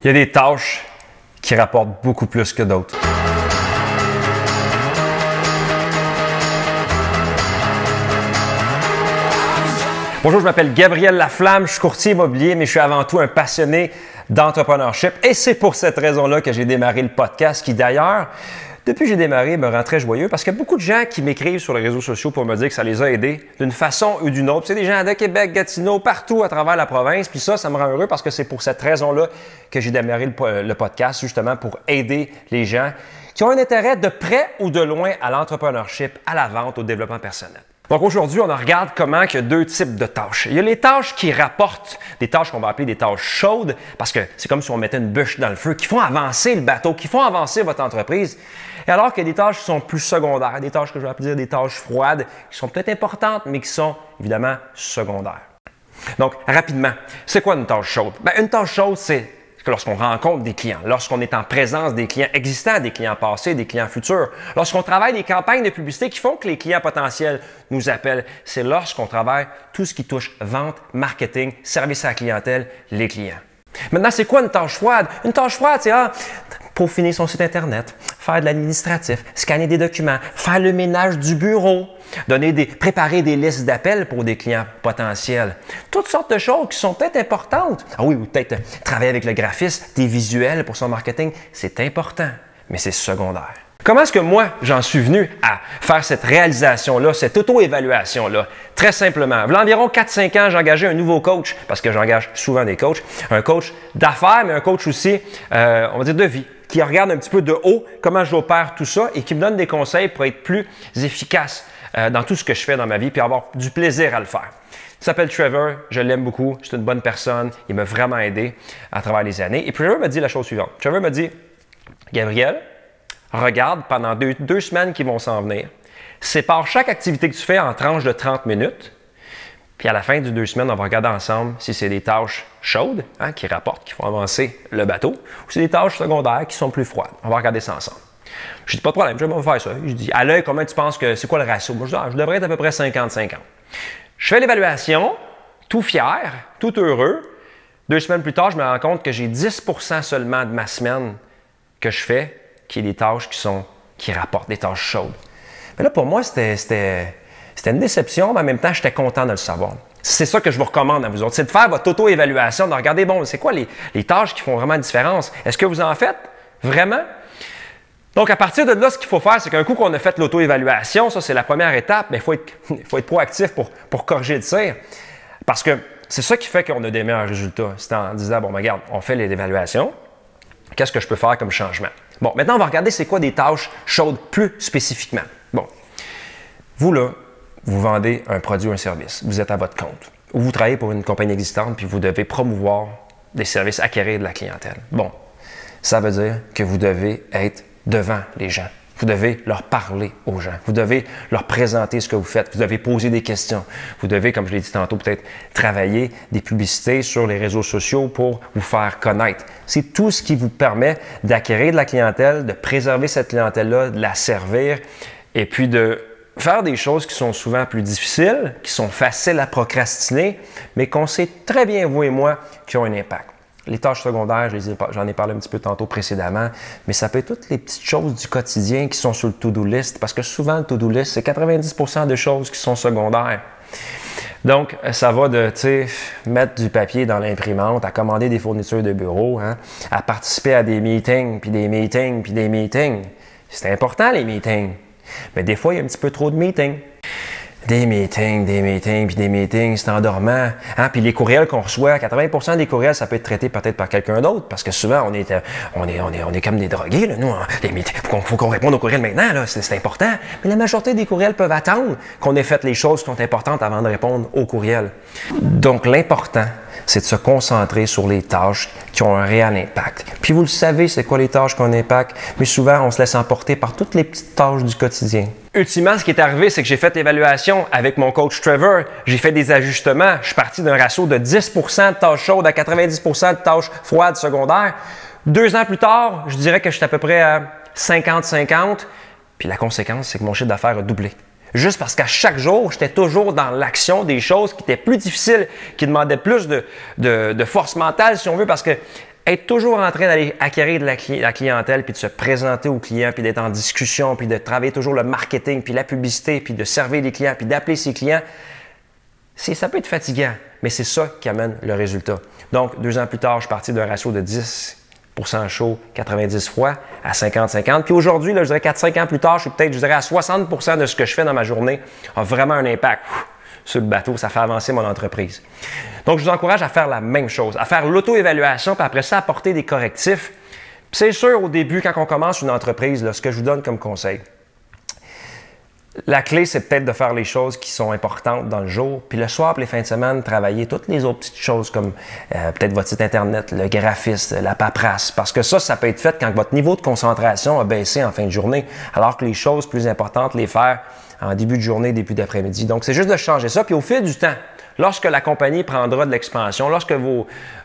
Il y a des tâches qui rapportent beaucoup plus que d'autres. Bonjour, je m'appelle Gabriel Laflamme, je suis courtier immobilier, mais je suis avant tout un passionné d'entrepreneurship. Et c'est pour cette raison-là que j'ai démarré le podcast qui, d'ailleurs, depuis que j'ai démarré, me rend très joyeux parce qu'il y a beaucoup de gens qui m'écrivent sur les réseaux sociaux pour me dire que ça les a aidés d'une façon ou d'une autre. C'est des gens de Québec, Gatineau, partout à travers la province. Puis ça me rend heureux parce que c'est pour cette raison-là que j'ai démarré le podcast, justement pour aider les gens qui ont un intérêt de près ou de loin à l'entrepreneurship, à la vente, au développement personnel. Donc aujourd'hui, on regarde comment il y a deux types de tâches. Il y a les tâches qui rapportent, des tâches qu'on va appeler des tâches chaudes, parce que c'est comme si on mettait une bûche dans le feu, qui font avancer le bateau, qui font avancer votre entreprise. Et alors qu'il y a des tâches qui sont plus secondaires, des tâches que je vais appeler des tâches froides, qui sont peut-être importantes, mais qui sont évidemment secondaires. Donc, rapidement, c'est quoi une tâche chaude? Bien, une tâche chaude, c'est que lorsqu'on rencontre des clients, lorsqu'on est en présence des clients existants, des clients passés, des clients futurs, lorsqu'on travaille des campagnes de publicité qui font que les clients potentiels nous appellent, c'est lorsqu'on travaille tout ce qui touche vente, marketing, service à la clientèle, les clients. Maintenant, c'est quoi une tâche froide? Une tâche froide, c'est peaufiner son site Internet, faire de l'administratif, scanner des documents, faire le ménage du bureau, préparer des listes d'appels pour des clients potentiels. Toutes sortes de choses qui sont peut-être importantes. Ah oui, ou peut-être travailler avec le graphiste, des visuels pour son marketing, c'est important, mais c'est secondaire. Comment est-ce que moi, j'en suis venu à faire cette réalisation-là, cette auto-évaluation-là? Très simplement. Il y a environ 4-5 ans, j'ai engagé un nouveau coach, parce que j'engage souvent des coachs, un coach d'affaires, mais un coach aussi, on va dire, de vie, qui regarde un petit peu de haut comment j'opère tout ça et qui me donne des conseils pour être plus efficace dans tout ce que je fais dans ma vie puis avoir du plaisir à le faire. Il s'appelle Trevor, je l'aime beaucoup, c'est une bonne personne, il m'a vraiment aidé à travers les années. Et Trevor m'a dit la chose suivante. Trevor m'a dit, Gabriel, regarde pendant deux semaines qui vont s'en venir, sépare chaque activité que tu fais en tranches de 30 minutes, puis à la fin de 2 semaines, on va regarder ensemble si c'est des tâches chaudes, qui rapportent, qui font avancer le bateau, ou c'est des tâches secondaires qui sont plus froides. On va regarder ça ensemble. Je dis pas de problème, je vais faire ça. Je dis, à l'œil, comment tu penses que c'est quoi le ratio? Moi, je dis, je devrais être à peu près 50-50. Je fais l'évaluation, tout fier, tout heureux. 2 semaines plus tard, je me rends compte que j'ai 10% seulement de ma semaine que je fais qui est des tâches qui rapportent, des tâches chaudes. Mais là, pour moi, c'était une déception, mais en même temps, j'étais content de le savoir. C'est ça que je vous recommande à vous autres, c'est de faire votre auto-évaluation, de regarder, bon, c'est quoi les tâches qui font vraiment une différence? Est-ce que vous en faites? Vraiment? Donc, à partir de là, ce qu'il faut faire, c'est qu'un coup qu'on a fait l'auto-évaluation, ça, c'est la première étape, mais il faut être proactif pour corriger le tir. Parce que c'est ça qui fait qu'on a des meilleurs résultats. C'est en disant, bon, regarde, on fait l'évaluation, qu'est-ce que je peux faire comme changement? Bon, maintenant, on va regarder c'est quoi des tâches chaudes plus spécifiquement. Bon, vous là, vous vendez un produit ou un service, vous êtes à votre compte, ou vous travaillez pour une compagnie existante puis vous devez promouvoir des services, acquérir de la clientèle. Bon, ça veut dire que vous devez être devant les gens. Vous devez leur parler aux gens. Vous devez leur présenter ce que vous faites. Vous devez poser des questions. Vous devez, comme je l'ai dit tantôt, peut-être travailler des publicités sur les réseaux sociaux pour vous faire connaître. C'est tout ce qui vous permet d'acquérir de la clientèle, de préserver cette clientèle-là, de la servir et puis de faire des choses qui sont souvent plus difficiles, qui sont faciles à procrastiner, mais qu'on sait très bien, vous et moi, qui ont un impact. Les tâches secondaires, j'en ai parlé un petit peu tantôt précédemment, mais ça peut être toutes les petites choses du quotidien qui sont sur le to-do list, parce que souvent, le to-do list, c'est 90% de choses qui sont secondaires. Donc, ça va de mettre du papier dans l'imprimante, à commander des fournitures de bureau, à participer à des meetings, puis des meetings, puis des meetings. C'est important, les meetings. Mais des fois, il y a un petit peu trop de meetings. Des meetings, puis des meetings, c'est endormant. Puis les courriels qu'on reçoit, 80% des courriels, ça peut être traité peut-être par quelqu'un d'autre, parce que souvent, on est comme des drogués, là, nous. Il faut qu'on réponde aux courriels maintenant, là, c'est important. Mais la majorité des courriels peuvent attendre qu'on ait fait les choses qui sont importantes avant de répondre aux courriels. Donc, l'important, c'est de se concentrer sur les tâches qui ont un réel impact. Puis vous le savez, c'est quoi les tâches qui ont un impact, mais souvent, on se laisse emporter par toutes les petites tâches du quotidien. Ultimement, ce qui est arrivé, c'est que j'ai fait l'évaluation avec mon coach Trevor. J'ai fait des ajustements. Je suis parti d'un ratio de 10% de tâches chaudes à 90% de tâches froides secondaires. 2 ans plus tard, je dirais que je suis à peu près à 50-50. Puis la conséquence, c'est que mon chiffre d'affaires a doublé. Juste parce qu'à chaque jour, j'étais toujours dans l'action des choses qui étaient plus difficiles, qui demandaient plus de force mentale, si on veut, parce que être toujours en train d'aller acquérir de la clientèle, puis de se présenter aux clients, puis d'être en discussion, puis de travailler toujours le marketing, puis la publicité, puis de servir les clients, puis d'appeler ses clients, ça peut être fatigant, mais c'est ça qui amène le résultat. Donc, 2 ans plus tard, je suis parti d'un ratio de 10% chaud, 90 froid, à 50-50. Puis aujourd'hui, je dirais 4-5 ans plus tard, je suis peut-être, à 60% de ce que je fais dans ma journée a vraiment un impact sur le bateau. Ça fait avancer mon entreprise. Donc, je vous encourage à faire la même chose, à faire l'auto-évaluation, puis après ça, apporter des correctifs. Puis c'est sûr, au début, quand on commence une entreprise, là, ce que je vous donne comme conseil, la clé, c'est peut-être de faire les choses qui sont importantes dans le jour, puis le soir, puis les fins de semaine, travailler toutes les autres petites choses comme peut-être votre site Internet, le graphiste, la paperasse, parce que ça peut être fait quand votre niveau de concentration a baissé en fin de journée, alors que les choses plus importantes, les faire en début de journée, début d'après-midi. Donc, c'est juste de changer ça, puis au fil du temps, lorsque la compagnie prendra de l'expansion, lorsque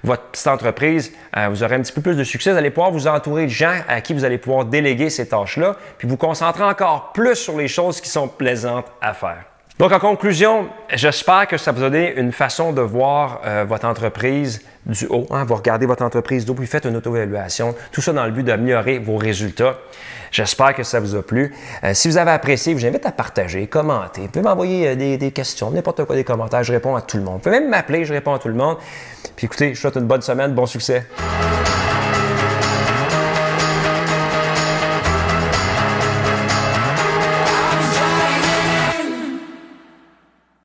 votre petite entreprise, vous aurez un petit peu plus de succès, vous allez pouvoir vous entourer de gens à qui vous allez pouvoir déléguer ces tâches-là, puis vous concentrer encore plus sur les choses qui sont plaisantes à faire. Donc, en conclusion, j'espère que ça vous a donné une façon de voir votre entreprise du haut. Vous regardez votre entreprise du haut, puis faites une auto-évaluation. Tout ça dans le but d'améliorer vos résultats. J'espère que ça vous a plu. Si vous avez apprécié, je vous invite à partager, commenter. Vous pouvez m'envoyer des questions, n'importe quoi, des commentaires. Je réponds à tout le monde. Vous pouvez même m'appeler, je réponds à tout le monde. Puis écoutez, je vous souhaite une bonne semaine, bon succès.